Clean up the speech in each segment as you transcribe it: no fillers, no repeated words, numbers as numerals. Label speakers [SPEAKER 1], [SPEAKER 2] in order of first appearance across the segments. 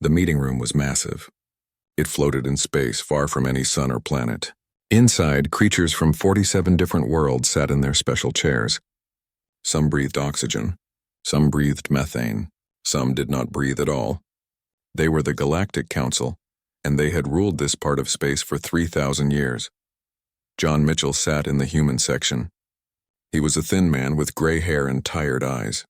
[SPEAKER 1] The meeting room was massive. It floated in space, far from any sun or planet. Inside, creatures from 47 different worlds sat in their special chairs. Some breathed oxygen. Some breathed methane. Some did not breathe at all. They were the Galactic Council, and they had ruled this part of space for 3,000 years. John Mitchell sat in the human section. He was a thin man with gray hair and tired eyes.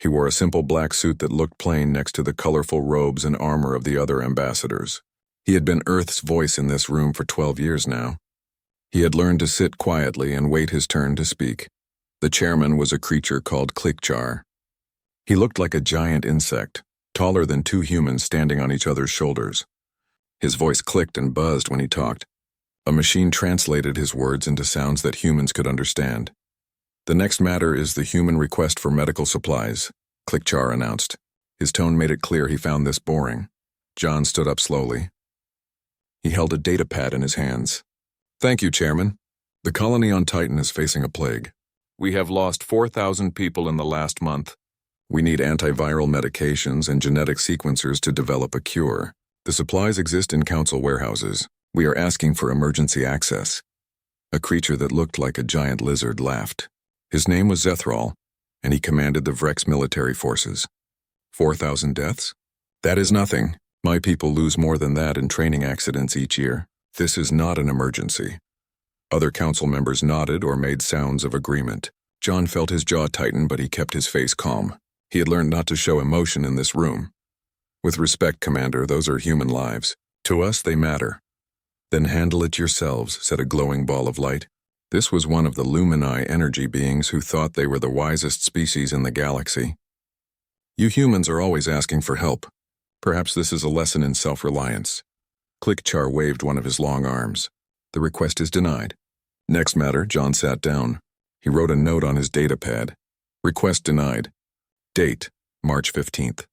[SPEAKER 1] He wore a simple black suit that looked plain next to the colorful robes and armor of the other ambassadors. He had been Earth's voice in this room for 12 years now. He had learned to sit quietly and wait his turn to speak. The chairman was a creature called Clickjar. He looked like a giant insect, taller than two humans standing on each other's shoulders. His voice clicked and buzzed when he talked. A machine translated his words into sounds that humans could understand. "The next matter is the human request for medical supplies," Clickjar announced. His tone made it clear he found this boring. John stood up slowly. He held a data pad in his hands. "Thank you, Chairman. The colony on Titan is facing a plague. We have lost 4,000 people in the last month. We need antiviral medications and genetic sequencers to develop a cure. The supplies exist in council warehouses. We are asking for emergency access." A creature that looked like a giant lizard laughed. His name was Zethral, and he commanded the Vrex military forces. 4,000 deaths? That is nothing. My people lose more than that in training accidents each year. This is not an emergency. Other council members nodded or made sounds of agreement. John felt his jaw tighten, but he kept his face calm. He had learned not to show emotion in this room. "With respect, Commander, those are human lives. To us, they matter." "Then handle it yourselves," said a glowing ball of light. This was one of the Lumini energy beings who thought they were the wisest species in the galaxy. "You humans are always asking for help. Perhaps this is a lesson in self-reliance." Clickjar waved one of his long arms. "The request is denied." Next matter, John sat down. He wrote a note on his data pad. "Request denied. Date, March 15th.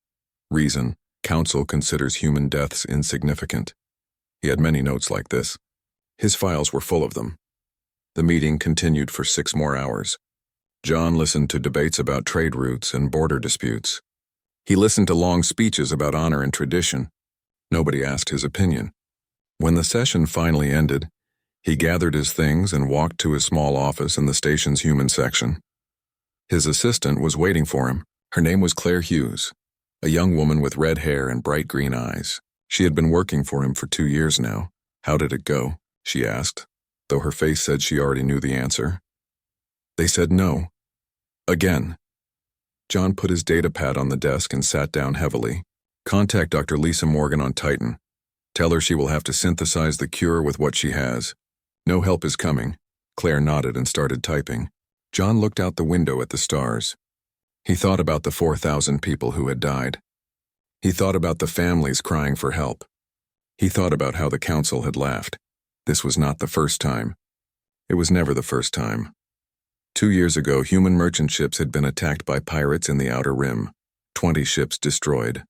[SPEAKER 1] Reason, Council considers human deaths insignificant." He had many notes like this. His files were full of them. The meeting continued for 6 more hours. John listened to debates about trade routes and border disputes. He listened to long speeches about honor and tradition. Nobody asked his opinion. When the session finally ended, he gathered his things and walked to his small office in the station's human section. His assistant was waiting for him. Her name was Claire Hughes, a young woman with red hair and bright green eyes. She had been working for him for 2 years now. "How did it go?" she asked, though her face said she already knew the answer. They said no. Again. John put his data pad on the desk and sat down heavily. "Contact Dr. Lisa Morgan on Titan. Tell her she will have to synthesize the cure with what she has. No help is coming." Claire nodded and started typing. John looked out the window at the stars. He thought about the 4,000 people who had died. He thought about the families crying for help. He thought about how the council had laughed. This was not the first time. It was never the first time. 2 years ago, human merchant ships had been attacked by pirates in the Outer Rim. 20 ships destroyed.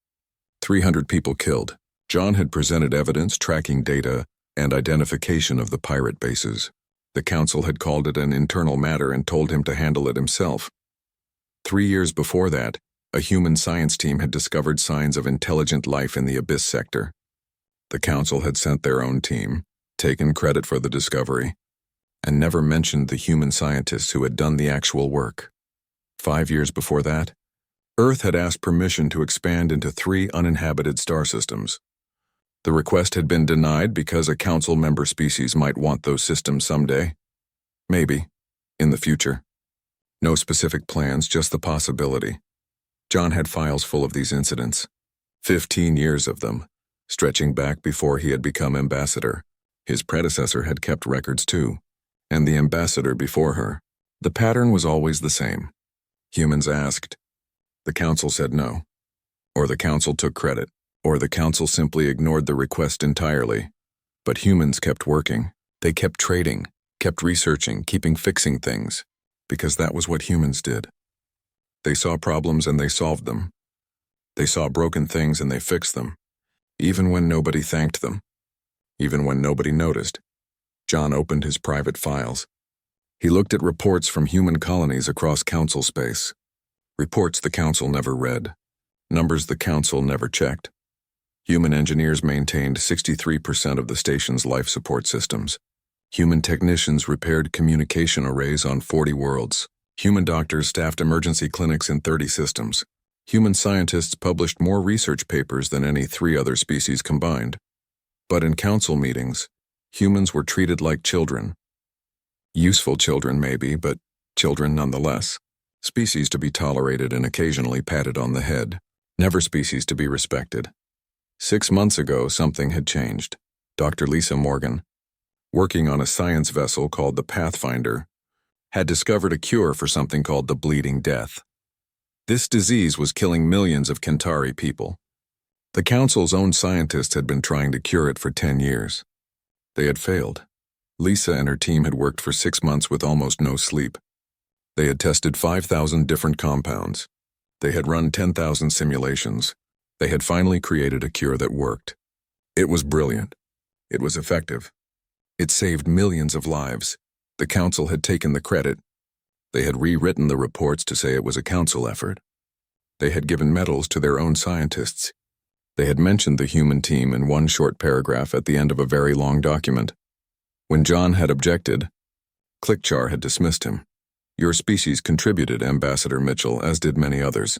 [SPEAKER 1] 300 people killed. John had presented evidence, tracking data, and identification of the pirate bases. The council had called it an internal matter and told him to handle it himself. 3 years before that, a human science team had discovered signs of intelligent life in the Abyss sector. The council had sent their own team, taken credit for the discovery, and never mentioned the human scientists who had done the actual work. 5 years before that, Earth had asked permission to expand into 3 uninhabited star systems. The request had been denied because a council member species might want those systems someday. Maybe, in the future. No specific plans, just the possibility. John had files full of these incidents. 15 years of them, stretching back before he had become ambassador. His predecessor had kept records too, and the ambassador before her. The pattern was always the same. Humans asked. The council said no. Or the council took credit. Or the council simply ignored the request entirely. But humans kept working. They kept trading, kept researching, keeping fixing things, because that was what humans did. They saw problems and they solved them. They saw broken things and they fixed them, even when nobody thanked them, even when nobody noticed. John opened his private files. He looked at reports from human colonies across council space. Reports the council never read. Numbers the council never checked. Human engineers maintained 63% of the station's life support systems. Human technicians repaired communication arrays on 40 worlds. Human doctors staffed emergency clinics in 30 systems. Human scientists published more research papers than any 3 other species combined. But in council meetings, humans were treated like children. Useful children, maybe, but children nonetheless. Species to be tolerated and occasionally patted on the head. Never species to be respected. 6 months ago, something had changed. Dr. Lisa Morgan, working on a science vessel called the Pathfinder, had discovered a cure for something called the Bleeding Death. This disease was killing millions of Kentari people. The Council's own scientists had been trying to cure it for 10 years. They had failed. Lisa and her team had worked for 6 months with almost no sleep. They had tested 5,000 different compounds. They had run 10,000 simulations. They had finally created a cure that worked. It was brilliant. It was effective. It saved millions of lives. The Council had taken the credit. They had rewritten the reports to say it was a Council effort. They had given medals to their own scientists. They had mentioned the human team in one short paragraph at the end of a very long document. When John had objected, Clickchar had dismissed him. Your species contributed, Ambassador Mitchell, as did many others.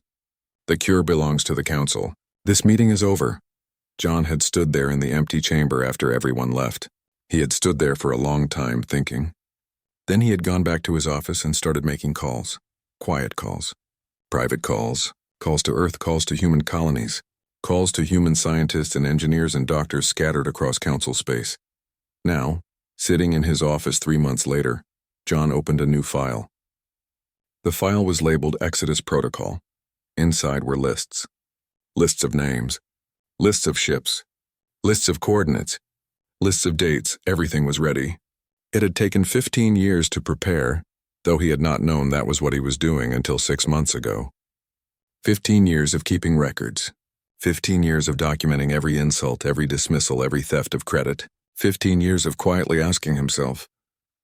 [SPEAKER 1] The cure belongs to the Council. This meeting is over. John had stood there in the empty chamber after everyone left. He had stood there for a long time thinking. Then he had gone back to his office and started making calls. Quiet calls. Private calls. Calls to Earth, calls to human colonies. Calls to human scientists and engineers and doctors scattered across Council space. Now, sitting in his office 3 months later, John opened a new file. The file was labeled Exodus Protocol. Inside were lists. Lists of names. Lists of ships. Lists of coordinates. Lists of dates. Everything was ready. It had taken 15 years to prepare, though he had not known that was what he was doing until 6 months ago. 15 years of keeping records. 15 years of documenting every insult, every dismissal, every theft of credit. 15 years of quietly asking himself,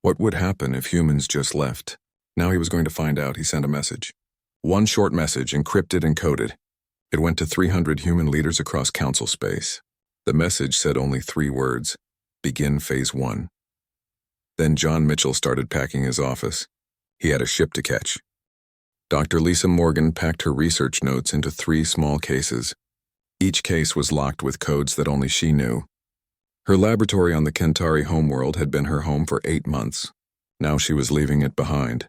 [SPEAKER 1] what would happen if humans just left? Now he was going to find out. He sent a message. One short message, encrypted and coded. It went to 300 human leaders across Council space. The message said only 3 words. Begin Phase 1. Then John Mitchell started packing his office. He had a ship to catch. Dr. Lisa Morgan packed her research notes into 3 small cases. Each case was locked with codes that only she knew. Her laboratory on the Kentari homeworld had been her home for 8 months. Now she was leaving it behind.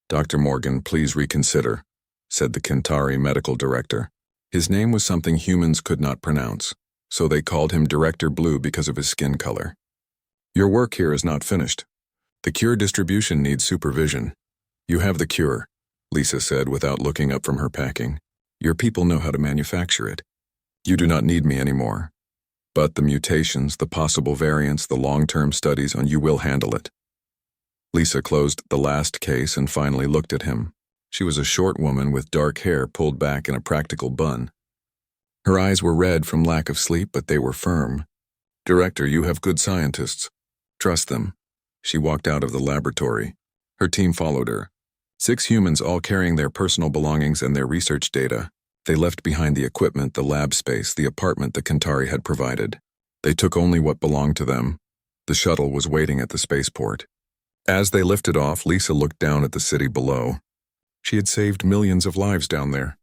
[SPEAKER 1] Dr. Morgan, please reconsider, said the Kentari medical director. His name was something humans could not pronounce, so they called him Director Blue because of his skin color. Your work here is not finished. The cure distribution needs supervision. You have the cure, Lisa said without looking up from her packing. Your people know how to manufacture it. You do not need me anymore. But the mutations, the possible variants, the long-term studies, and you will handle it. Lisa closed the last case and finally looked at him. She was a short woman with dark hair pulled back in a practical bun. Her eyes were red from lack of sleep, but they were firm. Director, you have good scientists. Trust them. She walked out of the laboratory. Her team followed her. 6 humans, all carrying their personal belongings and their research data. They left behind the equipment, the lab space, the apartment the Kentari had provided. They took only what belonged to them. The shuttle was waiting at the spaceport. As they lifted off, Lisa looked down at the city below. She had saved millions of lives down there.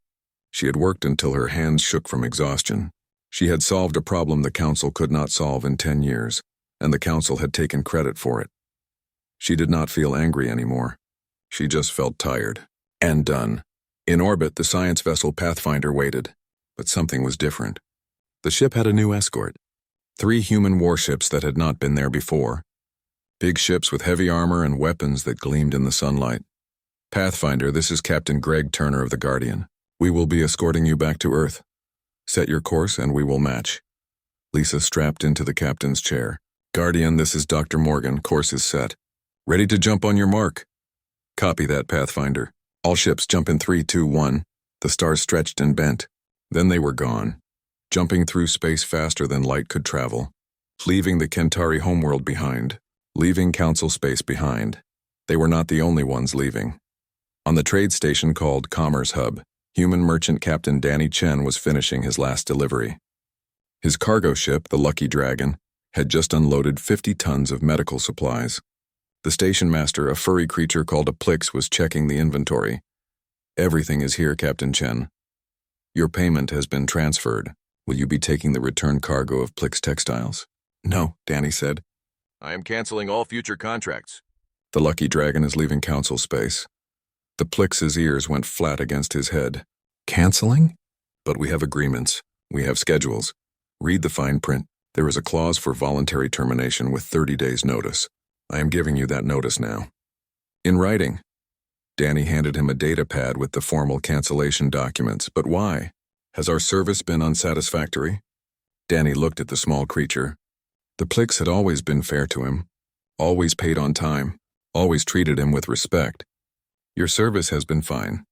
[SPEAKER 1] She had worked until her hands shook from exhaustion. She had solved a problem the Council could not solve in 10 years, and the Council had taken credit for it. She did not feel angry anymore. She just felt tired and done. In orbit, the science vessel Pathfinder waited, but something was different. The ship had a new escort. 3 human warships that had not been there before. Big ships with heavy armor and weapons that gleamed in the sunlight. Pathfinder, this is Captain Greg Turner of the Guardian. We will be escorting you back to Earth. Set your course and we will match. Lisa strapped into the captain's chair. Guardian, this is Dr. Morgan. Course is set. Ready to jump on your mark. Copy that, Pathfinder. All ships jump in 3, 2, 1. The stars stretched and bent. Then they were gone, jumping through space faster than light could travel, leaving the Kentari homeworld behind, leaving Council space behind. They were not the only ones leaving. On the trade station called Commerce Hub, human merchant Captain Danny Chen was finishing his last delivery. His cargo ship, the Lucky Dragon, had just unloaded 50 tons of medical supplies. The station master, a furry creature called a Plix, was checking the inventory. "Everything is here, Captain Chen. Your payment has been transferred. Will you be taking the return cargo of Plix Textiles?" "No," Danny said.
[SPEAKER 2] "I am canceling all future contracts."
[SPEAKER 1] "The Lucky Dragon is leaving Council space." The Plix's ears went flat against his head. "Canceling? But we have agreements. We have schedules. Read the fine print. There is a clause for voluntary termination with 30 days' notice. I am giving you that notice now." "In writing." Danny handed him a data pad with the formal cancellation documents. "But why? Has our service been unsatisfactory?" Danny looked at the small creature. The Plix had always been fair to him, always paid on time, always treated him with respect. "Your service has been fine.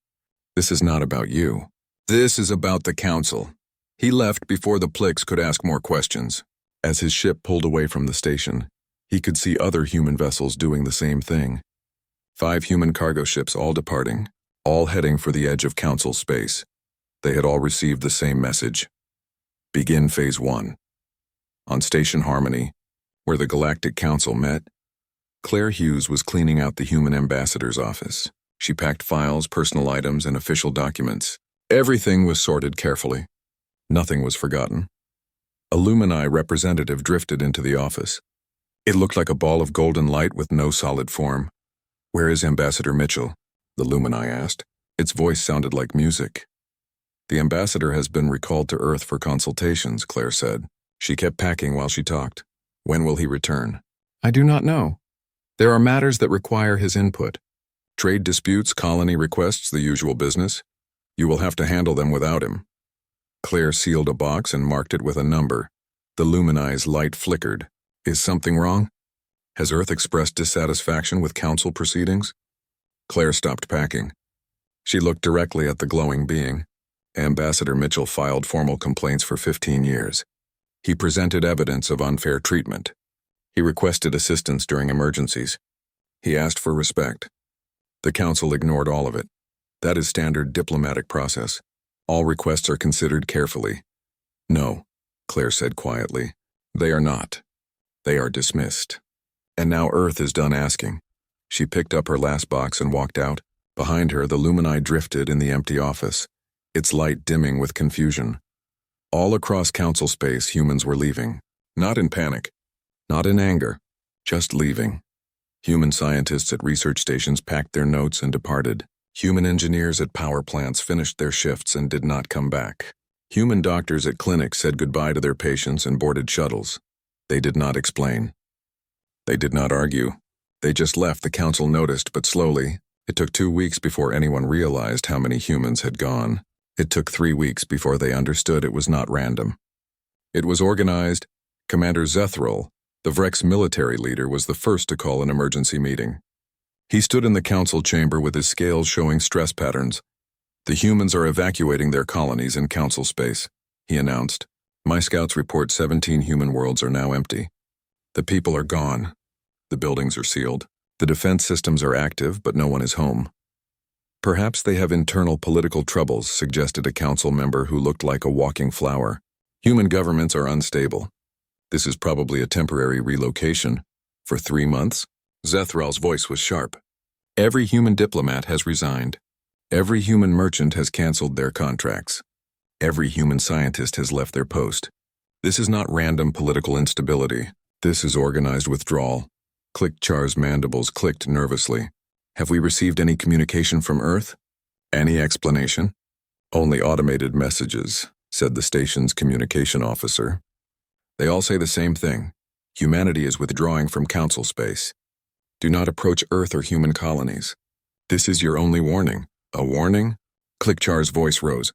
[SPEAKER 1] This is not about you. This is about the Council." He left before the Plix could ask more questions. As his ship pulled away from the station, he could see other human vessels doing the same thing. 5 human cargo ships all departing, all heading for the edge of Council space. They had all received the same message. Begin Phase 1. On Station Harmony, where the Galactic Council met, Claire Hughes was cleaning out the human ambassador's office. She packed files, personal items, and official documents. Everything was sorted carefully. Nothing was forgotten. A Lumini representative drifted into the office. It looked like a ball of golden light with no solid form. "Where is Ambassador Mitchell?" the Lumini asked. Its voice sounded like music. "The ambassador has been recalled to Earth for consultations," Claire said. She kept packing while she talked. "When will he return?" "I do not know. There are matters that require his input. Trade disputes, colony requests, the usual business. You will have to handle them without him." Claire sealed a box and marked it with a number. The Lumini's light flickered. "Is something wrong? Has Earth expressed dissatisfaction with Council proceedings?" Claire stopped packing. She looked directly at the glowing being. Ambassador Mitchell filed formal complaints for 15 years. He presented evidence of unfair treatment. He requested assistance during emergencies. He asked for respect. The Council ignored all of it. That is standard diplomatic process. All requests are considered carefully. "No," Claire said quietly. "They are not. They are dismissed." And now Earth is done asking. She picked up her last box and walked out. Behind her, the Lumini drifted in the empty office, its light dimming with confusion. All across Council space, humans were leaving. Not in panic, not in anger, just leaving. Human scientists at research stations packed their notes and departed. Human engineers at power plants finished their shifts and did not come back. Human doctors at clinics said goodbye to their patients and boarded shuttles. They did not explain. They did not argue. They just left. The Council noticed, but slowly. It took 2 weeks before anyone realized how many humans had gone. It took 3 weeks before they understood it was not random. It was organized. Commander Zethril, the Vrex military leader, was the first to call an emergency meeting. He stood in the Council chamber with his scales showing stress patterns. "The humans are evacuating their colonies in Council space," he announced. "My scouts report 17 human worlds are now empty. The people are gone. The buildings are sealed. The defense systems are active, but no one is home." "Perhaps they have internal political troubles," suggested a Council member who looked like a walking flower. "Human governments are unstable. This is probably a temporary relocation. For 3 months?" Zethril's voice was sharp. "Every human diplomat has resigned. Every human merchant has canceled their contracts. Every human scientist has left their post. This is not random political instability. This is organized withdrawal." Click-Char's mandibles clicked nervously. "Have we received any communication from Earth? Any explanation?" "Only automated messages," said the station's communication officer. "They all say the same thing. Humanity is withdrawing from Council space. Do not approach Earth or human colonies. This is your only warning." "A warning?" Click-Char's voice rose.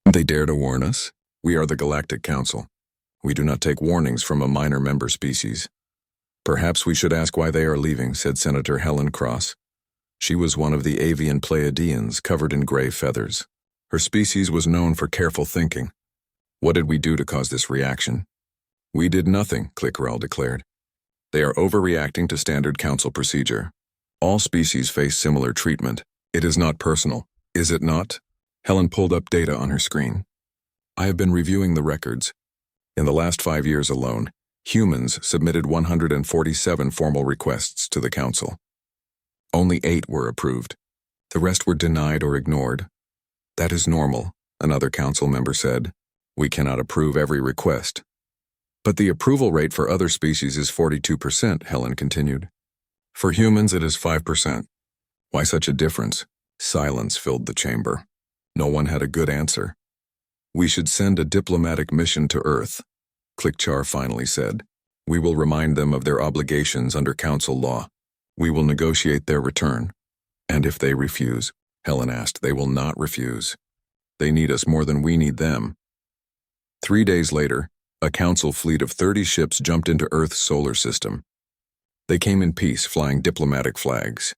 [SPEAKER 1] "They dare to warn us? We are the Galactic Council. We do not take warnings from a minor member species." "Perhaps we should ask why they are leaving," said Senator Helen Cross. She was one of the avian Pleiadians covered in gray feathers. Her species was known for careful thinking. "What did we do to cause this reaction?" "We did nothing," Click-Ral declared. "They are overreacting to standard Council procedure. All species face similar treatment. It is not personal, is it not?" Helen pulled up data on her screen. "I have been reviewing the records. In the last 5 years alone, humans submitted 147 formal requests to the Council. Only 8 were approved. The rest were denied or ignored. That is normal, another council member said. We cannot approve every request. But the approval rate for other species is 42%, Helen continued. For humans, it is 5%. Why such a difference? Silence filled the chamber. No one had a good answer. We should send a diplomatic mission to Earth, Clickchar finally said. We will remind them of their obligations under council law. We will negotiate their return. And if they refuse, Helen asked, they will not refuse. They need us more than we need them. 3 days later, a council fleet of 30 ships jumped into Earth's solar system. They came in peace, flying diplomatic flags.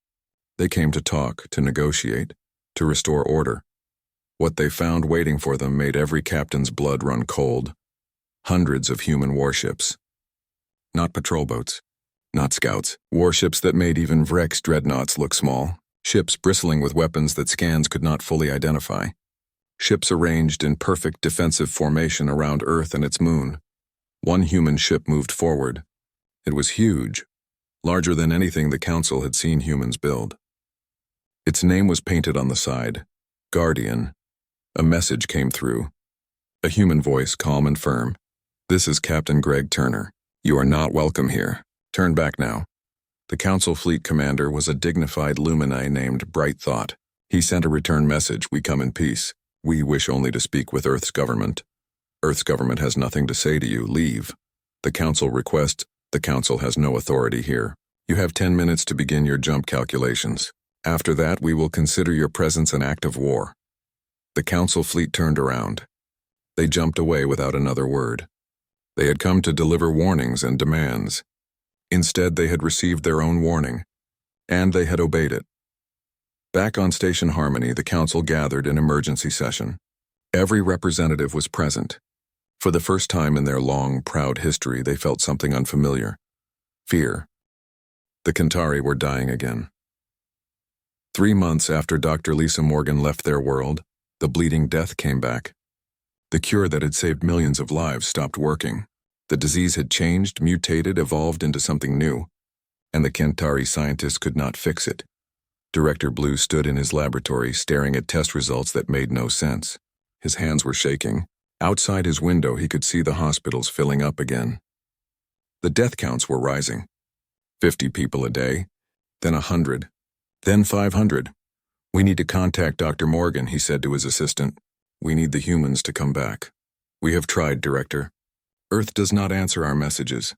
[SPEAKER 1] They came to talk, to negotiate, to restore order. What they found waiting for them made every captain's blood run cold. Hundreds of human warships. Not patrol boats, not scouts. Warships that made even Vrek's dreadnoughts look small. Ships bristling with weapons that scans could not fully identify. Ships arranged in perfect defensive formation around Earth and its moon. One human ship moved forward. It was huge, larger than anything the Council had seen humans build. Its name was painted on the side, Guardian. A message came through. A human voice, calm and firm. This is Captain Greg Turner. You are not welcome here. Turn back now. The Council fleet commander was a dignified Lumini named Bright Thought. He sent a return message, we come in peace. We wish only to speak with Earth's government. Earth's government has nothing to say to you, leave. The Council requests, the Council has no authority here. You have 10 minutes to begin your jump calculations. After that, we will consider your presence an act of war. The Council fleet turned around. They jumped away without another word. They had come to deliver warnings and demands. Instead, they had received their own warning, and they had obeyed it. Back on Station Harmony, the Council gathered in emergency session. Every representative was present. For the first time in their long, proud history, they felt something unfamiliar. Fear. The Kentari were dying again. 3 months after Dr. Lisa Morgan left their world, the bleeding death came back. The cure that had saved millions of lives stopped working. The disease had changed, mutated, evolved into something new, and the Kentari scientists could not fix it. Director Blue stood in his laboratory, staring at test results that made no sense. His hands were shaking. Outside his window, he could see the hospitals filling up again. The death counts were rising. 50 people a day, then 100, then 500. We need to contact Dr. Morgan, he said to his assistant. We need the humans to come back. We have tried, Director. Earth does not answer our messages.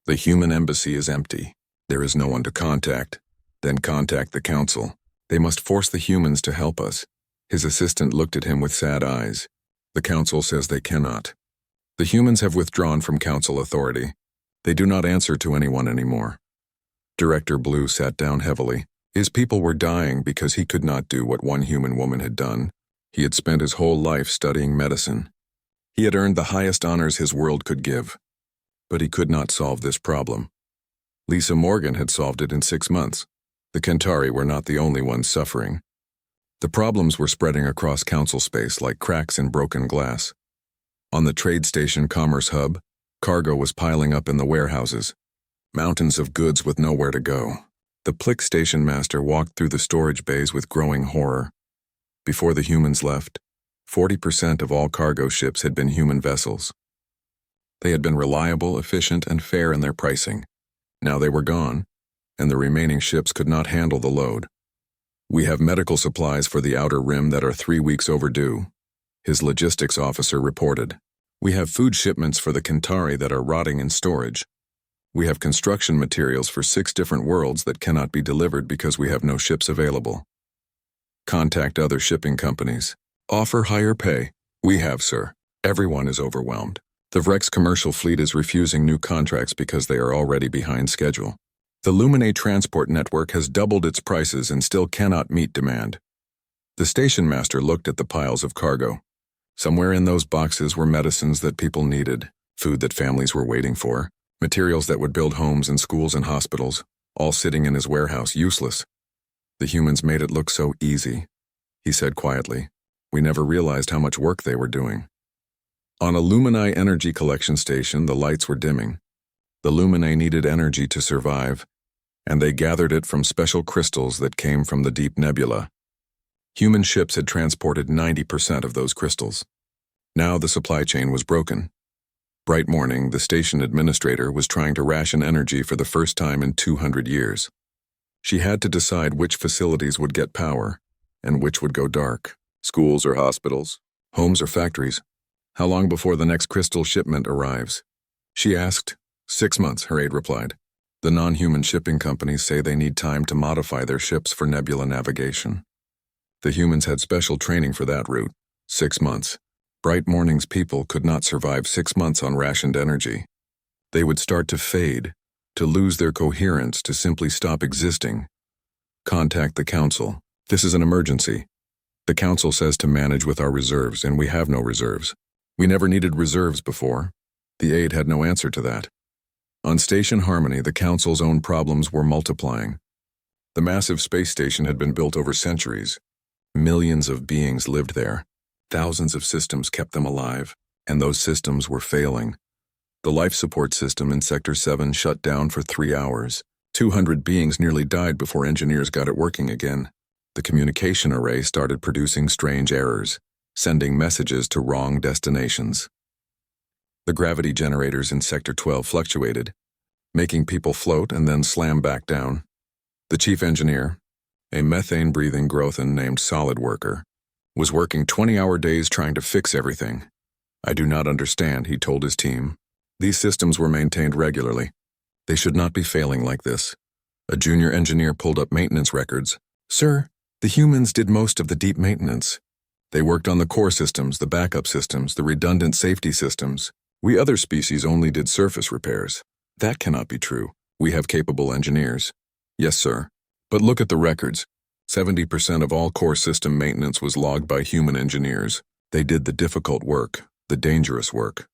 [SPEAKER 1] The human embassy is empty. There is no one to contact. Then contact the Council. They must force the humans to help us. His assistant looked at him with sad eyes. The Council says they cannot. The humans have withdrawn from Council authority. They do not answer to anyone anymore. Director Blue sat down heavily. His people were dying because he could not do what one human woman had done. He had spent his whole life studying medicine. He had earned the highest honors his world could give. But he could not solve this problem. Lisa Morgan had solved it in 6 months. The Kentari were not the only ones suffering. The problems were spreading across Council space like cracks in broken glass. On the trade station Commerce Hub, cargo was piling up in the warehouses. Mountains of goods with nowhere to go. The Plick station master walked through the storage bays with growing horror. Before the humans left, 40% of all cargo ships had been human vessels. They had been reliable, efficient, and fair in their pricing. Now they were gone, and the remaining ships could not handle the load. We have medical supplies for the outer rim that are 3 weeks overdue, his logistics officer reported. We have food shipments for the Kentari that are rotting in storage. We have construction materials for 6 different worlds that cannot be delivered because we have no ships available. Contact other shipping companies. Offer higher pay. We have, sir. Everyone is overwhelmed. The Vrek's commercial fleet is refusing new contracts because they are already behind schedule. The Lumine transport network has doubled its prices and still cannot meet demand. The station master looked at the piles of cargo. Somewhere in those boxes were medicines that people needed, food that families were waiting for, materials that would build homes and schools and hospitals, all sitting in his warehouse, useless. The humans made it look so easy. He said quietly, we never realized how much work they were doing. On a Lumini energy collection station, the lights were dimming. The Lumini needed energy to survive, and they gathered it from special crystals that came from the deep nebula. Human ships had transported 90% of those crystals. Now the supply chain was broken. Bright morning, the station administrator was trying to ration energy for the first time in 200 years. She had to decide which facilities would get power and which would go dark. Schools or hospitals, homes or factories. How long before the next crystal shipment arrives? She asked. 6 months, her aide replied. The non-human shipping companies say they need time to modify their ships for nebula navigation. The humans had special training for that route. 6 months. Bright morning's people could not survive 6 months on rationed energy. They would start to fade, to lose their coherence, to simply stop existing. Contact the council. This is an emergency. The council says to manage with our reserves, and we have no reserves. We never needed reserves before. The aide had no answer to that. On Station Harmony, the council's own problems were multiplying. The massive space station had been built over centuries. Millions of beings lived there. Thousands of systems kept them alive, and those systems were failing. The life support system in Sector 7 shut down for 3 hours. 200 beings nearly died before engineers got it working again. The communication array started producing strange errors, sending messages to wrong destinations. The gravity generators in Sector 12 fluctuated, making people float and then slam back down. The chief engineer, a methane-breathing Grothan named Solid Worker, was working 20-hour days trying to fix everything. I do not understand, he told his team. These systems were maintained regularly. They should not be failing like this. A junior engineer pulled up maintenance records. Sir, the humans did most of the deep maintenance. They worked on the core systems, the backup systems, the redundant safety systems. We other species only did surface repairs. That cannot be true. We have capable engineers. Yes, sir. But look at the records. 70% of all core system maintenance was logged by human engineers. They did the difficult work, the dangerous work,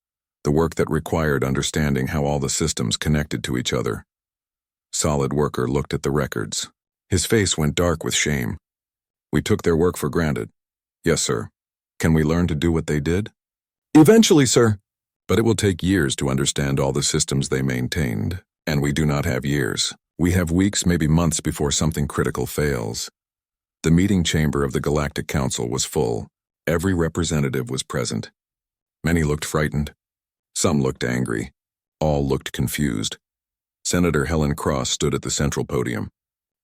[SPEAKER 1] the work that required understanding how all the systems connected to each other. Solid Worker looked at the records. His face went dark with shame. We took their work for granted. Yes, sir. Can we learn to do what they did? Eventually, sir. But it will take years to understand all the systems they maintained, and we do not have years. We have weeks, maybe months before something critical fails. The meeting chamber of the Galactic Council was full. Every representative was present. Many looked frightened. Some looked angry. All looked confused. Senator Helen Cross stood at the central podium.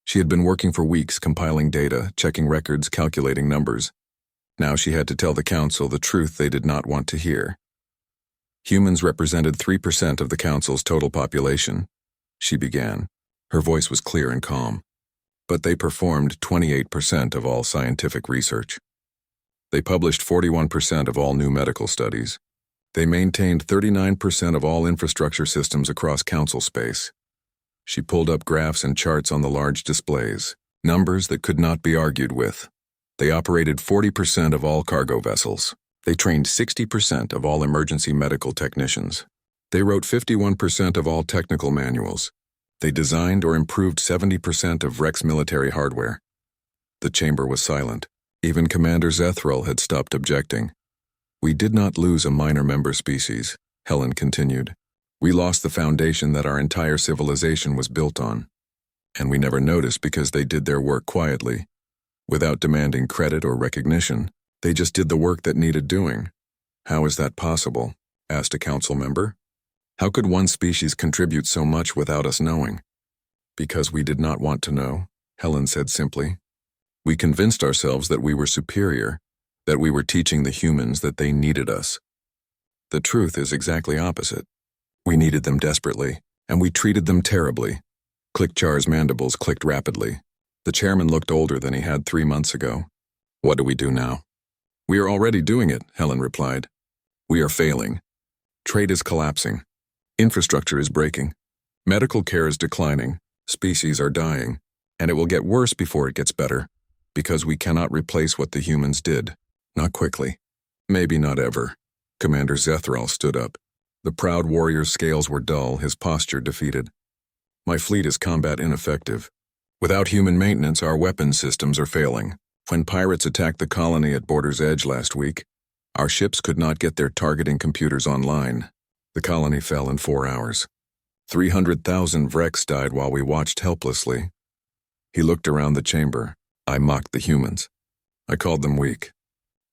[SPEAKER 1] She had been working for weeks, compiling data, checking records, calculating numbers. Now she had to tell the council the truth they did not want to hear. Humans represented 3% of the council's total population. She began. Her voice was clear and calm. But they performed 28% of all scientific research. They published 41% of all new medical studies. They maintained 39% of all infrastructure systems across council space. She pulled up graphs and charts on the large displays, numbers that could not be argued with. They operated 40% of all cargo vessels. They trained 60% of all emergency medical technicians. They wrote 51% of all technical manuals. They designed or improved 70% of Rex military hardware. The chamber was silent. Even Commander Zethral had stopped objecting. We did not lose a minor member species, Helen continued. We lost the foundation that our entire civilization was built on. And we never noticed because they did their work quietly. Without demanding credit or recognition, they just did the work that needed doing. How is that possible? Asked a council member. How could one species contribute so much without us knowing? Because we did not want to know, Helen said simply. We convinced ourselves that we were superior, that we were teaching the humans that they needed us. The truth is exactly opposite. We needed them desperately, and we treated them terribly. Clickjar's mandibles clicked rapidly. The chairman looked older than he had 3 months ago. What do we do now? We are already doing it, Helen replied. We are failing. Trade is collapsing. Infrastructure is breaking. Medical care is declining. Species are dying. And it will get worse before it gets better, because we cannot replace what the humans did. Not quickly. Maybe not ever. Commander Zethral stood up. The proud warrior's scales were dull, his posture defeated. My fleet is combat ineffective. Without human maintenance, our weapons systems are failing. When pirates attacked the colony at Border's Edge last week, Our ships could not get their targeting computers online. The colony fell in 4 hours. 300,000 Vrex died while we watched helplessly. He looked around the chamber. I mocked the humans. I called them weak.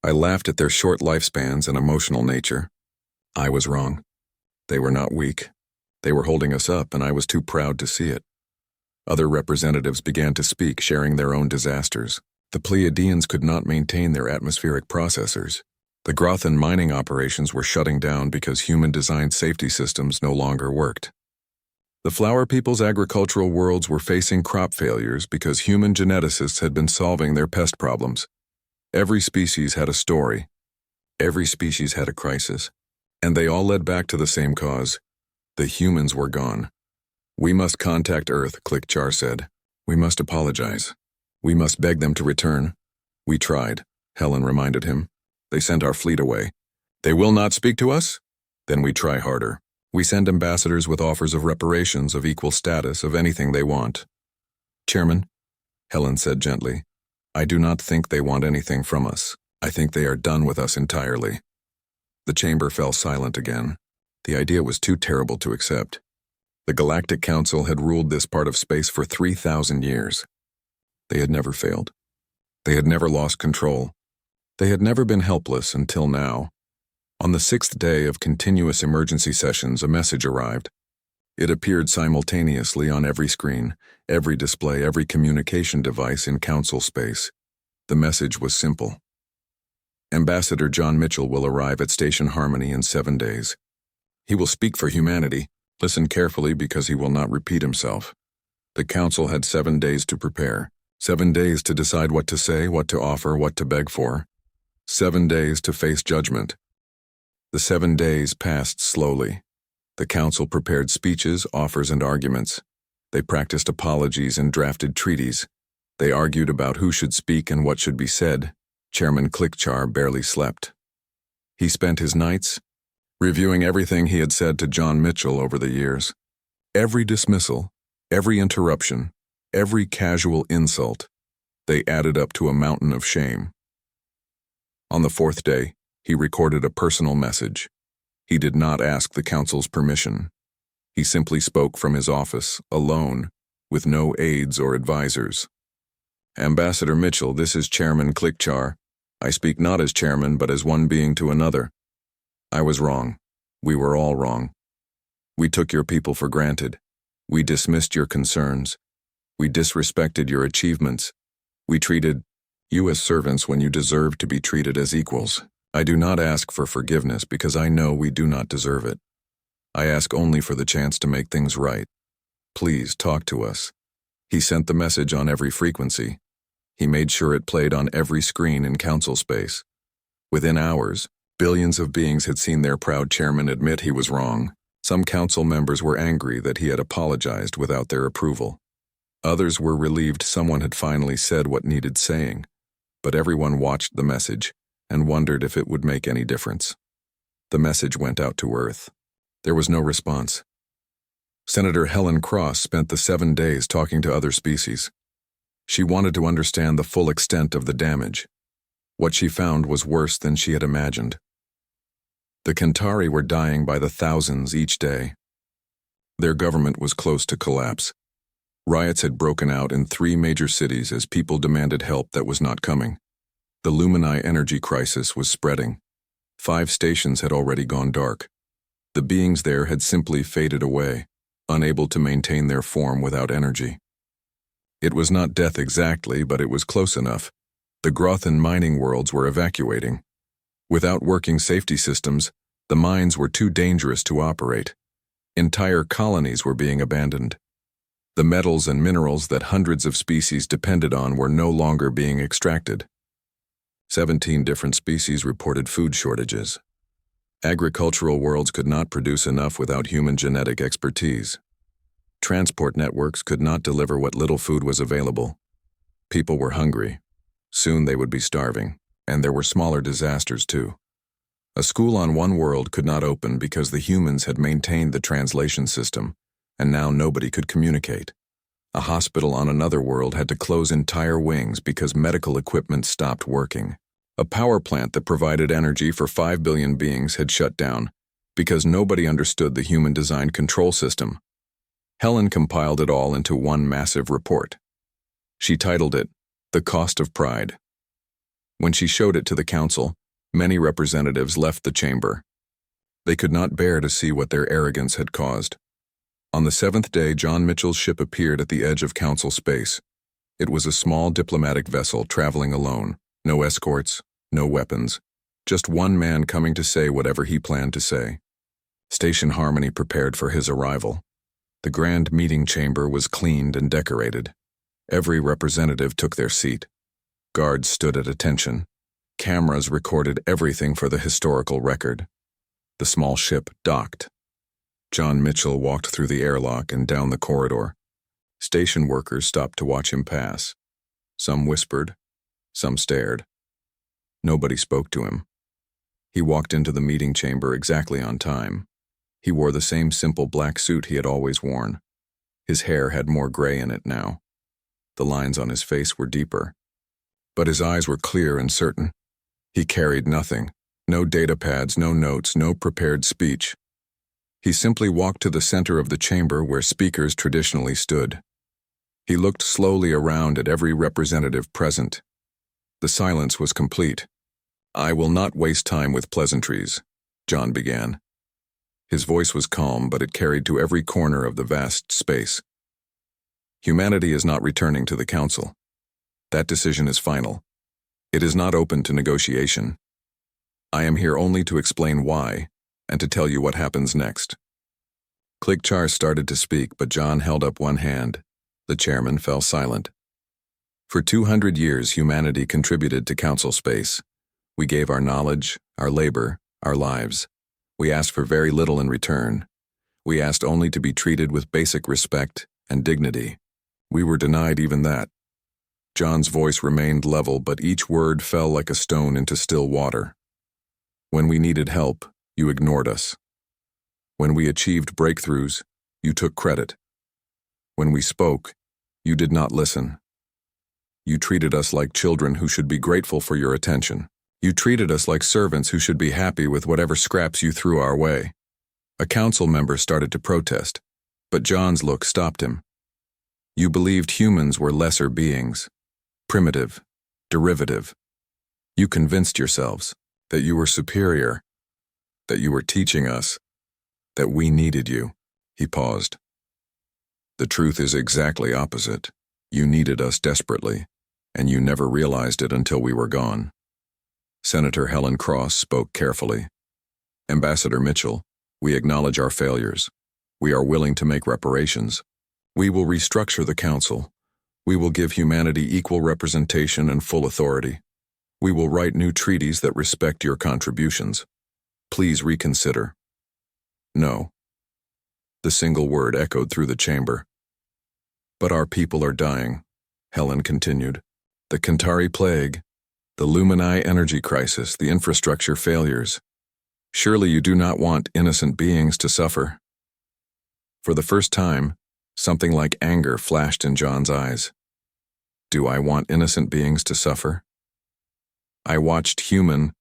[SPEAKER 1] I laughed at their short lifespans and emotional nature. I was wrong. They were not weak. They were holding us up, and I was too proud to see it. Other representatives began to speak, sharing their own disasters. The Pleiadians could not maintain their atmospheric processors. The Grothan mining operations were shutting down because human-designed safety systems no longer worked. The Flower People's agricultural worlds were facing crop failures because human geneticists had been solving their pest problems. Every species had a story. Every species had a crisis. And they all led back to the same cause. The humans were gone. We must contact Earth, Clickchar said. We must apologize. We must beg them to return. We tried, Helen reminded him. They sent our fleet away. They will not speak to us? Then we try harder. We send ambassadors with offers of reparations of equal status of anything they want. Chairman, Helen said gently, I do not think they want anything from us. I think they are done with us entirely. The chamber fell silent again. The idea was too terrible to accept. The Galactic Council had ruled this part of space for 3,000 years. They had never failed. They had never lost control. They had never been helpless until now. On the 6th day of continuous emergency sessions, a message arrived. It appeared simultaneously on every screen, every display, every communication device in Council space. The message was simple. Ambassador John Mitchell will arrive at Station Harmony in 7 days. He will speak for humanity. Listen carefully because he will not repeat himself. The Council had 7 days to prepare. 7 days to decide what to say, what to offer, what to beg for. 7 days to face judgment. The 7 days passed slowly. The Council prepared speeches, offers, and arguments. They practiced apologies and drafted treaties. They argued about who should speak and what should be said. Chairman Clickchar barely slept. He spent his nights reviewing everything he had said to John Mitchell over the years. Every dismissal, every interruption, every casual insult, they added up to a mountain of shame. On the 4th day, he recorded a personal message. He did not ask the Council's permission. He simply spoke from his office, alone, with no aides or advisors. Ambassador Mitchell, this is Chairman Clickchar. I speak not as chairman, but as one being to another. I was wrong. We were all wrong. We took your people for granted. We dismissed your concerns. We disrespected your achievements. We treated you as servants when you deserved to be treated as equals. I do not ask for forgiveness because I know we do not deserve it. I ask only for the chance to make things right. Please talk to us. He sent the message on every frequency. He made sure it played on every screen in Council space. Within hours, billions of beings had seen their proud chairman admit he was wrong. Some Council members were angry that he had apologized without their approval. Others were relieved someone had finally said what needed saying. But everyone watched the message and wondered if it would make any difference. The message went out to Earth. There was no response. Senator Helen Cross spent the 7 days talking to other species. She wanted to understand the full extent of the damage. What she found was worse than she had imagined. The Kentari were dying by the thousands each day. Their government was close to collapse. Riots had broken out in 3 major cities as people demanded help that was not coming. The Lumini energy crisis was spreading. 5 stations had already gone dark. The beings there had simply faded away, unable to maintain their form without energy. It was not death exactly, but it was close enough. The Grothan mining worlds were evacuating. Without working safety systems, the mines were too dangerous to operate. Entire colonies were being abandoned. The metals and minerals that hundreds of species depended on were no longer being extracted. 17 different species reported food shortages. Agricultural worlds could not produce enough without human genetic expertise. Transport networks could not deliver what little food was available. People were hungry. Soon they would be starving, and there were smaller disasters too. A school on one world could not open because the humans had maintained the translation system, and now nobody could communicate. A hospital on another world had to close entire wings because medical equipment stopped working. A power plant that provided energy for 5 billion beings had shut down because nobody understood the human-designed control system. Helen compiled it all into one massive report. She titled it, "The Cost of Pride." When she showed it to the council, many representatives left the chamber. They could not bear to see what their arrogance had caused. On the 7th day, John Mitchell's ship appeared at the edge of council space. It was a small diplomatic vessel traveling alone. No escorts, no weapons, just one man coming to say whatever he planned to say. Station Harmony prepared for his arrival. The grand meeting chamber was cleaned and decorated. Every representative took their seat. Guards stood at attention. Cameras recorded everything for the historical record. The small ship docked. John Mitchell walked through the airlock and down the corridor. Station workers stopped to watch him pass. Some whispered, some stared. Nobody spoke to him. He walked into the meeting chamber exactly on time. He wore the same simple black suit he had always worn. His hair had more gray in it now. The lines on his face were deeper. But his eyes were clear and certain. He carried nothing. No data pads, no notes, no prepared speech. He simply walked to the center of the chamber where speakers traditionally stood. He looked slowly around at every representative present. The silence was complete. "I will not waste time with pleasantries," John began. His voice was calm, but it carried to every corner of the vast space. "Humanity is not returning to the Council. That decision is final. It is not open to negotiation. I am here only to explain why, and to tell you what happens next." Klikchar started to speak, but John held up one hand. The chairman fell silent. "For 200 years, humanity contributed to Council space. We gave our knowledge, our labor, our lives. We asked for very little in return. We asked only to be treated with basic respect and dignity. We were denied even that." John's voice remained level, but each word fell like a stone into still water. "When we needed help, you ignored us. When we achieved breakthroughs, you took credit. When we spoke, you did not listen. You treated us like children who should be grateful for your attention. You treated us like servants who should be happy with whatever scraps you threw our way." A council member started to protest, but John's look stopped him. "You believed humans were lesser beings, primitive, derivative. You convinced yourselves that you were superior, that you were teaching us, that we needed you." He paused. "The truth is exactly opposite. You needed us desperately, and you never realized it until we were gone." Senator Helen Cross spoke carefully. "Ambassador Mitchell, we acknowledge our failures. We are willing to make reparations. We will restructure the Council. We will give humanity equal representation and full authority. We will write new treaties that respect your contributions. Please reconsider." "No." The single word echoed through the chamber. "But our people are dying," Helen continued. "The Kantari plague, the Lumini energy crisis, the infrastructure failures. Surely you do not want innocent beings to suffer." For the first time, something like anger flashed in John's eyes. "Do I want innocent beings to suffer? I watched human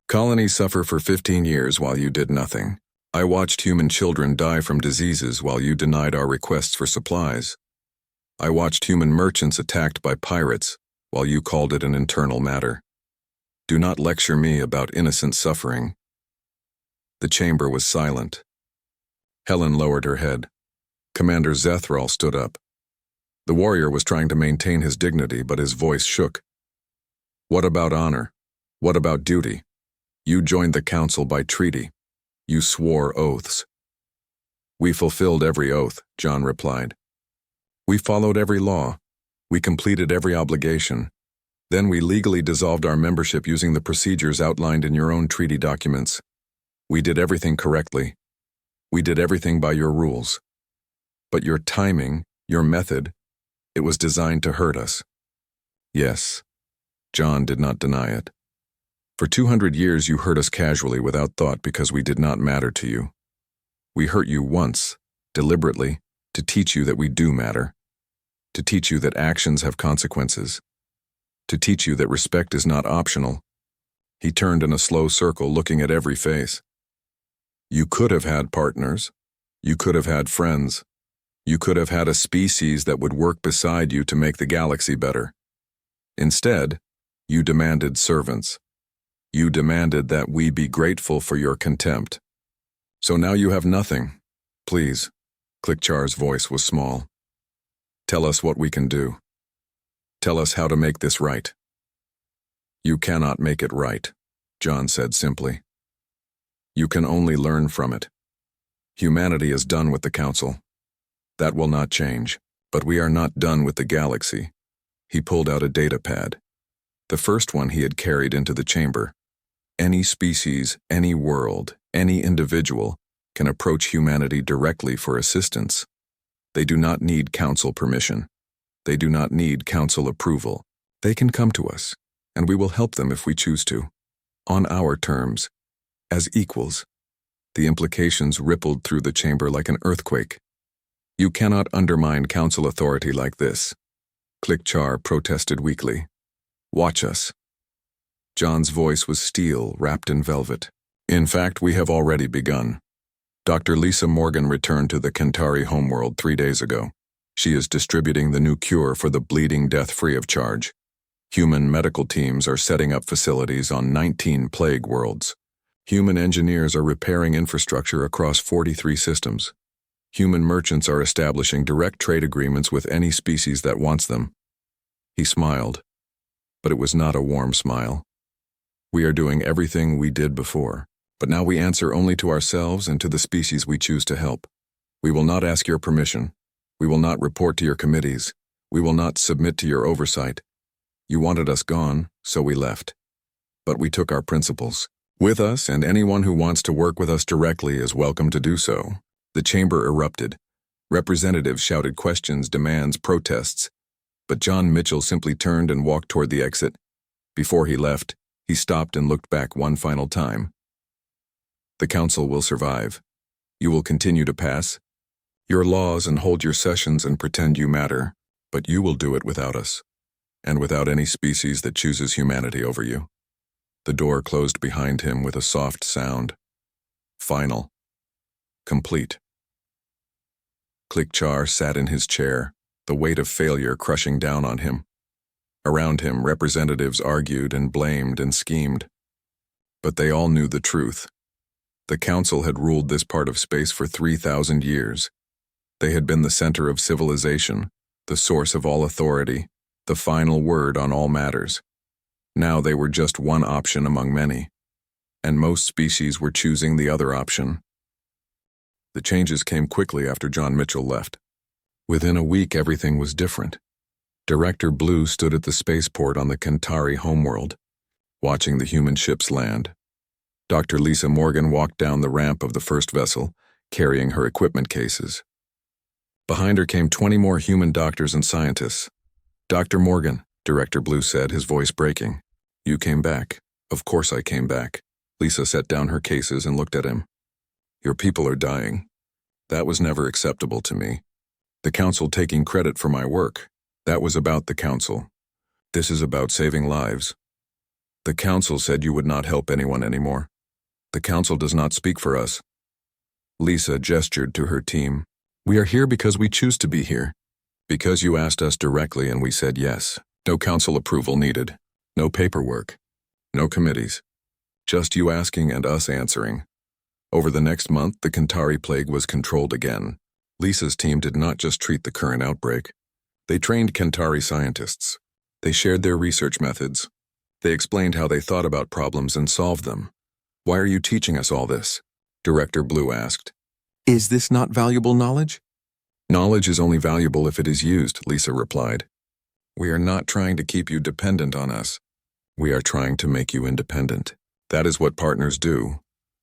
[SPEAKER 1] colonies suffer for 15 years while you did nothing. I watched human children die from diseases while you denied our requests for supplies. I watched human merchants attacked by pirates while you called it an internal matter. Do not lecture me about innocent suffering." The chamber was silent. Helen lowered her head. Commander Zethral stood up. The warrior was trying to maintain his dignity, but his voice shook. "What about honor? What about duty? You joined the Council by treaty. You swore oaths." "We fulfilled every oath," John replied. "We followed every law. We completed every obligation. Then we legally dissolved our membership using the procedures outlined in your own treaty documents. We did everything correctly. We did everything by your rules. But your timing, your method, it was designed to hurt us." "Yes." John did not deny it. "For 200 years you hurt us casually without thought because we did not matter to you. We hurt you once, deliberately, to teach you that we do matter. To teach you that actions have consequences. To teach you that respect is not optional, He turned in a slow circle, looking at every face. You could have had partners. You could have had friends. You could have had a species that would work beside you to make the galaxy better. Instead, you demanded servants. You demanded that we be grateful for your contempt. So now you have nothing. Please. Clickchar's voice was small. Tell us what we can do. Tell us how to make this right. You cannot make it right, John said simply. You can only learn from it. Humanity is done with the Council. That will not change, but we are not done with the galaxy. He pulled out a data pad. The first one he had carried into the chamber. Any species, any world, any individual can approach humanity directly for assistance. They do not need Council permission. They do not need Council approval. They can come to us, and we will help them if we choose to. On our terms, as equals. The implications rippled through the chamber like an earthquake. You cannot undermine Council authority like this. Clickchar protested weakly. Watch us. John's voice was steel, wrapped in velvet. In fact, we have already begun. Dr. Lisa Morgan returned to the Kentari homeworld 3 days ago. She is distributing the new cure for the bleeding death free of charge. Human medical teams are setting up facilities on 19 plague worlds. Human engineers are repairing infrastructure across 43 systems. Human merchants are establishing direct trade agreements with any species that wants them. He smiled, but it was not a warm smile. We are doing everything we did before, but now we answer only to ourselves and to the species we choose to help. We will not ask your permission. We will not report to your committees. We will not submit to your oversight. You wanted us gone, so we left. But we took our principles with us, and anyone who wants to work with us directly is welcome to do so. The chamber erupted. Representatives shouted questions, demands, protests. But John Mitchell simply turned and walked toward the exit. Before he left, he stopped and looked back one final time. The Council will survive. You will continue to pass your laws and hold your sessions and pretend you matter, but you will do it without us, and without any species that chooses humanity over you. The door closed behind him with a soft sound. Final. Complete. Clickchar sat in his chair, the weight of failure crushing down on him. Around him, representatives argued and blamed and schemed. But they all knew the truth. The Council had ruled this part of space for 3,000 years. They had been the center of civilization, the source of all authority, the final word on all matters. Now they were just one option among many, and most species were choosing the other option. The changes came quickly after John Mitchell left. Within a week, everything was different. Director Blue stood at the spaceport on the Kentari homeworld, watching the human ships land. Dr. Lisa Morgan walked down the ramp of the first vessel, carrying her equipment cases. Behind her came 20 more human doctors and scientists. Dr. Morgan, Director Blue said, his voice breaking. You came back. Of course I came back. Lisa set down her cases and looked at him. Your people are dying. That was never acceptable to me. The Council taking credit for my work. That was about the Council. This is about saving lives. The Council said you would not help anyone anymore. The Council does not speak for us. Lisa gestured to her team. We are here because we choose to be here. Because you asked us directly and we said yes. No Council approval needed. No paperwork. No committees. Just you asking and us answering. Over the next month, the Kentari plague was controlled again. Lisa's team did not just treat the current outbreak. They trained Kentari scientists. They shared their research methods. They explained how they thought about problems and solved them. Why are you teaching us all this? Director Blue asked. Is this not valuable knowledge? Knowledge is only valuable if it is used, Lisa replied. We are not trying to keep you dependent on us. We are trying to make you independent. That is what partners do.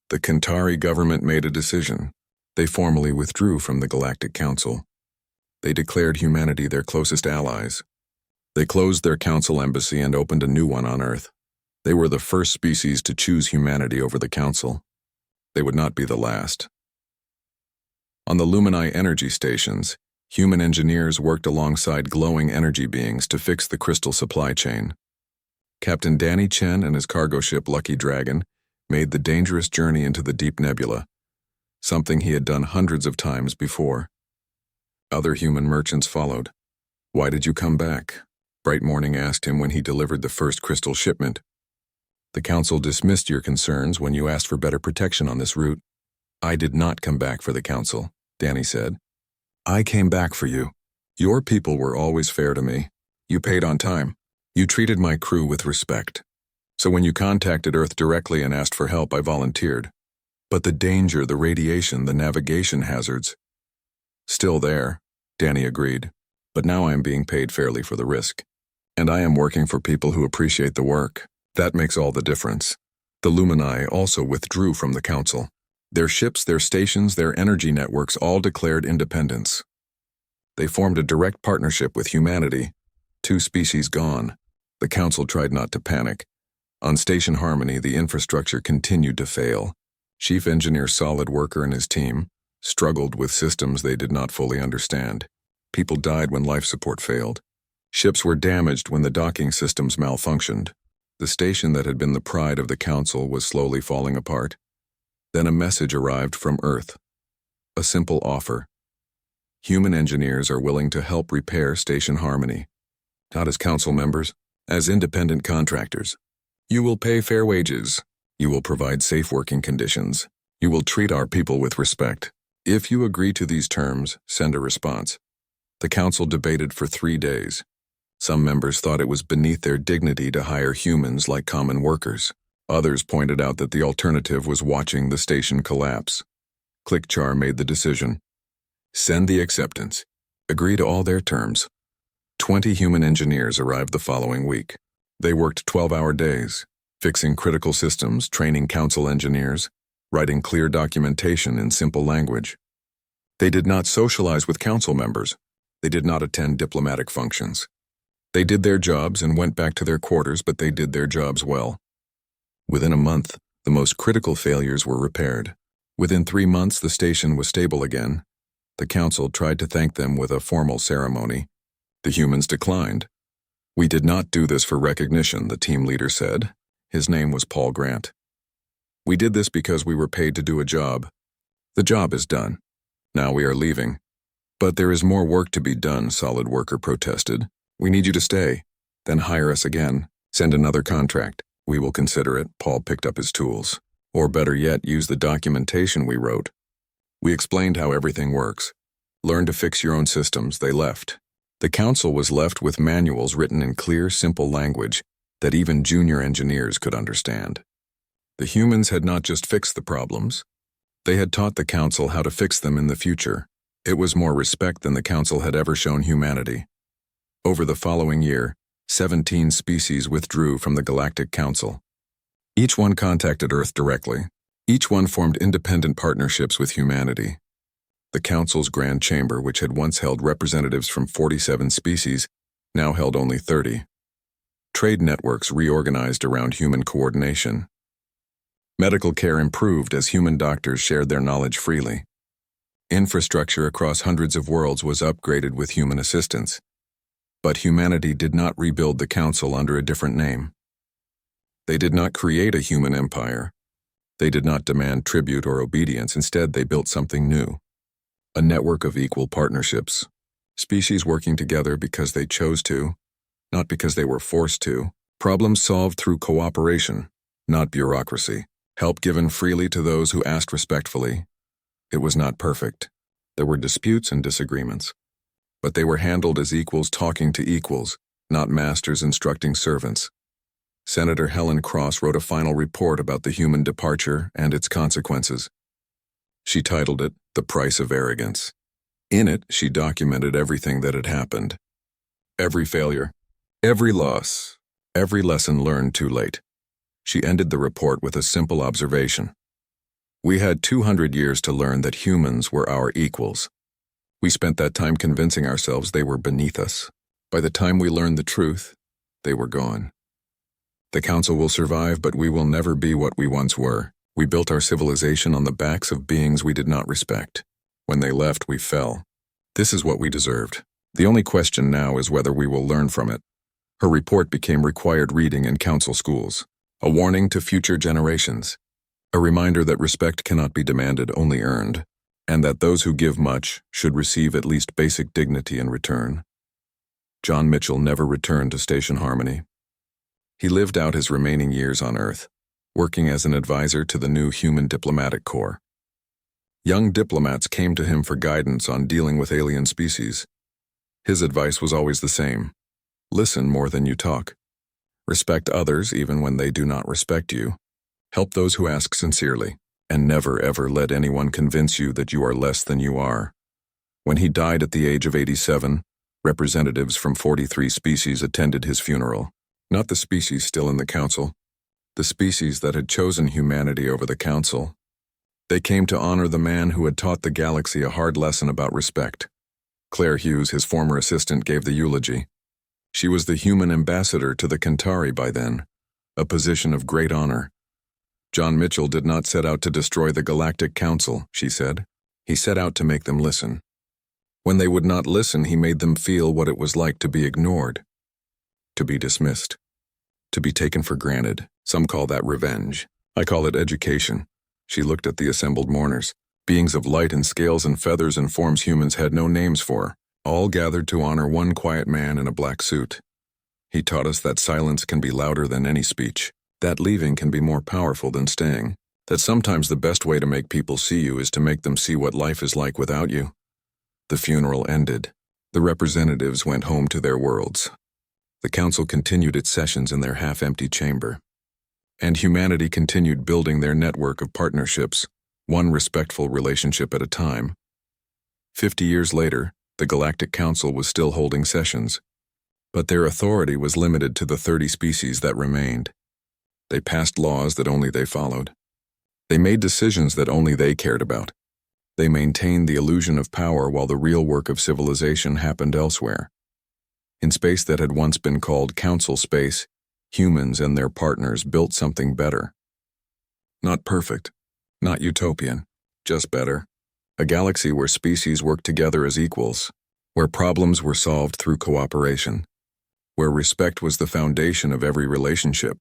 [SPEAKER 1] The Kentari government made a decision. They formally withdrew from the Galactic Council. They declared humanity their closest allies. They closed their council embassy and opened a new one on Earth. They were the first species to choose humanity over the Council. They would not be the last. On the Lumini energy stations, human engineers worked alongside glowing energy beings to fix the crystal supply chain. Captain Danny Chen and his cargo ship Lucky Dragon made the dangerous journey into the deep nebula, something he had done hundreds of times before. Other human merchants followed. "Why did you come back?" Bright Morning asked him when he delivered the first crystal shipment. "The Council dismissed your concerns when you asked for better protection on this route." "I did not come back for the Council," Danny said. "I came back for you. Your people were always fair to me. You paid on time. You treated my crew with respect. So when you contacted Earth directly and asked for help, I volunteered. But the danger, the radiation, the navigation hazards, still there," Danny agreed. "But now I am being paid fairly for the risk. And I am working for people who appreciate the work. That makes all the difference." The Lumini also withdrew from the Council. Their ships, their stations, their energy networks all declared independence. They formed a direct partnership with humanity. 2 species gone. The Council tried not to panic. On Station Harmony, the infrastructure continued to fail. Chief Engineer Solid Worker and his team struggled with systems they did not fully understand. People died when life support failed. Ships were damaged when the docking systems malfunctioned. The station that had been the pride of the Council was slowly falling apart. Then a message arrived from Earth. A simple offer. Human engineers are willing to help repair Station Harmony. Not as Council members, as independent contractors. You will pay fair wages. You will provide safe working conditions. You will treat our people with respect. If you agree to these terms, send a response. The Council debated for 3 days. Some members thought it was beneath their dignity to hire humans like common workers. Others pointed out that the alternative was watching the station collapse. Clickchar made the decision. Send the acceptance. Agree to all their terms. 20 human engineers arrived the following week. They worked 12-hour days, fixing critical systems, training Council engineers, writing clear documentation in simple language. They did not socialize with Council members. They did not attend diplomatic functions. They did their jobs and went back to their quarters, but they did their jobs well. Within a month, the most critical failures were repaired. Within 3 months, the station was stable again. The Council tried to thank them with a formal ceremony. The humans declined. "We did not do this for recognition," the team leader said. His name was Paul Grant. "We did this because we were paid to do a job. The job is done. Now we are leaving." "But there is more work to be done," Solid Worker protested. "We need you to stay. Then hire us again. Send another contract. We will consider it." Paul picked up his tools. "Or better yet, use the documentation we wrote. We explained how everything works. Learn to fix your own systems." They left. The Council was left with manuals written in clear, simple language that even junior engineers could understand. The humans had not just fixed the problems. They had taught the Council how to fix them in the future. It was more respect than the Council had ever shown humanity. Over the following year, 17 species withdrew from the Galactic Council. Each one contacted Earth directly. Each one formed independent partnerships with humanity. The Council's Grand Chamber, which had once held representatives from 47 species, now held only 30. Trade networks reorganized around human coordination. Medical care improved as human doctors shared their knowledge freely. Infrastructure across hundreds of worlds was upgraded with human assistance. But humanity did not rebuild the Council under a different name. They did not create a human empire. They did not demand tribute or obedience. Instead, they built something new. A network of equal partnerships. Species working together because they chose to, not because they were forced to. Problems solved through cooperation, not bureaucracy. Help given freely to those who asked respectfully. It was not perfect. There were disputes and disagreements. But they were handled as equals talking to equals, not masters instructing servants. Senator Helen Cross wrote a final report about the human departure and its consequences. She titled it, "The Price of Arrogance." In it, she documented everything that had happened. Every failure, every loss, every lesson learned too late. She ended the report with a simple observation. We had 200 years to learn that humans were our equals. We spent that time convincing ourselves they were beneath us. By the time we learned the truth, they were gone. The Council will survive, but we will never be what we once were. We built our civilization on the backs of beings we did not respect. When they left, we fell. This is what we deserved. The only question now is whether we will learn from it. Her report became required reading in council schools, a warning to future generations, a reminder that respect cannot be demanded, only earned, and that those who give much should receive at least basic dignity in return. John Mitchell never returned to Station Harmony. He lived out his remaining years on Earth, working as an advisor to the new Human Diplomatic Corps. Young diplomats came to him for guidance on dealing with alien species. His advice was always the same: listen more than you talk. Respect others even when they do not respect you. Help those who ask sincerely, and never ever let anyone convince you that you are less than you are. When he died at the age of 87, representatives from 43 species attended his funeral. Not the species still in the council, the species that had chosen humanity over the council. They came to honor the man who had taught the galaxy a hard lesson about respect. Claire Hughes, his former assistant, gave the eulogy. She was the human ambassador to the Kantari by then, a position of great honor. John Mitchell did not set out to destroy the Galactic Council, she said. He set out to make them listen. When they would not listen, he made them feel what it was like to be ignored, to be dismissed, to be taken for granted. Some call that revenge. I call it education. She looked at the assembled mourners, beings of light and scales and feathers and forms humans had no names for, all gathered to honor one quiet man in a black suit. He taught us that silence can be louder than any speech, that leaving can be more powerful than staying, that sometimes the best way to make people see you is to make them see what life is like without you. The funeral ended. The representatives went home to their worlds. The council continued its sessions in their half-empty chamber. And humanity continued building their network of partnerships, one respectful relationship at a time. 50 years later, the Galactic Council was still holding sessions, but their authority was limited to the 30 species that remained. They passed laws that only they followed. They made decisions that only they cared about. They maintained the illusion of power while the real work of civilization happened elsewhere. In space that had once been called Council Space, humans and their partners built something better. Not perfect, not utopian, just better. A galaxy where species worked together as equals, where problems were solved through cooperation, where respect was the foundation of every relationship.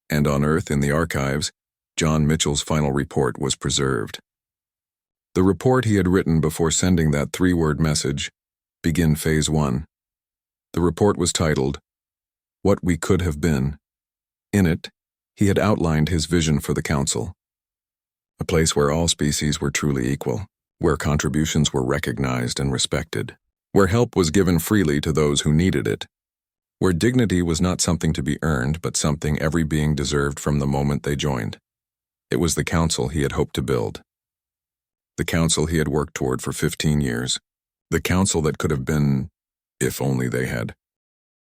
[SPEAKER 1] And on Earth, in the archives, John Mitchell's final report was preserved. The report he had written before sending that 3-word message, Begin Phase 1. The report was titled, What We Could Have Been. In it, he had outlined his vision for the Council. A place where all species were truly equal, where contributions were recognized and respected, where help was given freely to those who needed it, where dignity was not something to be earned but something every being deserved from the moment they joined. It was the Council he had hoped to build. The Council he had worked toward for 15 years. The Council that could have been, if only they had